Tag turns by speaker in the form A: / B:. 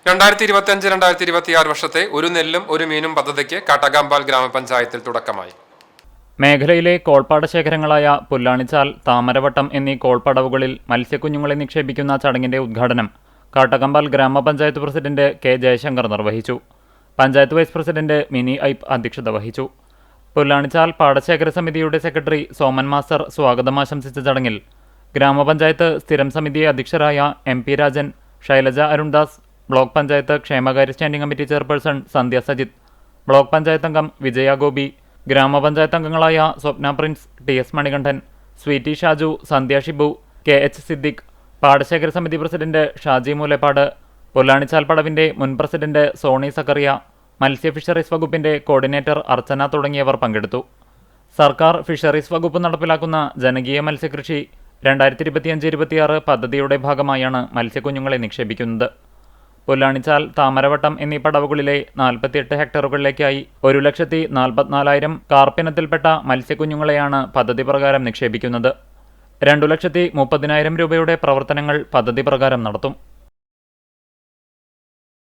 A: 2025-2026 വർഷത്തെ ഒരു നെല്ലും ഒരു മീനും പദ്ധതിക്ക് കാട്ടകാമ്പാൽ ഗ്രാമപഞ്ചായത്തിൽ തുടക്കമായി.
B: മേഖലയിലെ കോൾപ്പാട ശേഖരങ്ങളായ പുല്ലാണിച്ചാൽ, താമരവട്ടം എന്നീ കോൾപ്പടവുകളിൽ മത്സ്യക്കുഞ്ഞുങ്ങളെ നിക്ഷേപിക്കുന്ന ചടങ്ങിന്റെ ഉദ്ഘാടനം കാട്ടകമ്പാൽ ഗ്രാമപഞ്ചായത്ത് പ്രസിഡന്റ് കെ ജയശങ്കർ നിർവഹിച്ചു. പഞ്ചായത്ത് വൈസ് പ്രസിഡന്റ് മിനി ഐപ്പ് അധ്യക്ഷത വഹിച്ചു. പുല്ലാണിച്ചാൽ പാടശേഖര സമിതിയുടെ സെക്രട്ടറി സോമൻ മാസ്റ്റർ സ്വാഗതം ആശംസിച്ച ചടങ്ങിൽ ഗ്രാമപഞ്ചായത്ത് സ്ഥിരം സമിതി അധ്യക്ഷരായ MP രാജൻ, ശൈലജ അരുൺദാസ്, ബ്ലോക്ക് പഞ്ചായത്ത് ക്ഷേമകാര്യ standing committee chairperson Sandhya Sajith, block panchayat അംഗം വിജയ ഗോപി, ഗ്രാമപഞ്ചായത്ത് അംഗങ്ങളായ Swapna Prince, TS Manikandan, Sweety Shaju, Sandhya Shibu, KH Siddique, പാടശേഖര സമിതി പ്രസിഡന്റ് ഷാജി മൂലേപ്പാട്, പുല്ലാണിച്ചാൽ പടവിന്റെ മുൻ പ്രസിഡന്റ് സോണി സക്കറിയ, മത്സ്യ ഫിഷറീസ് വകുപ്പിന്റെ കോർഡിനേറ്റർ അർച്ചന തുടങ്ങിയവർ പങ്കെടുത്തു. സർക്കാർ ഫിഷറീസ് വകുപ്പ് നടപ്പിലാക്കുന്ന ജനകീയ മത്സ്യകൃഷി 2025-26 പദ്ധതിയുടെ ഭാഗമായാണ് മത്സ്യക്കുഞ്ഞുങ്ങളെ നിക്ഷേപിക്കുന്നത്. പുല്ലാണിച്ചാൽ, താമരവട്ടം എന്നീ പടവുകളിലെ 48 ഹെക്ടറുകളിലേക്കായി 1,44,000 കാർപ്പിനത്തിൽപ്പെട്ട മത്സ്യക്കുഞ്ഞുങ്ങളെയാണ് പദ്ധതി പ്രകാരം നിക്ഷേപിക്കുന്നത്. 2,30,000 രൂപയുടെ പ്രവർത്തനങ്ങൾ പദ്ധതി പ്രകാരം നടത്തും.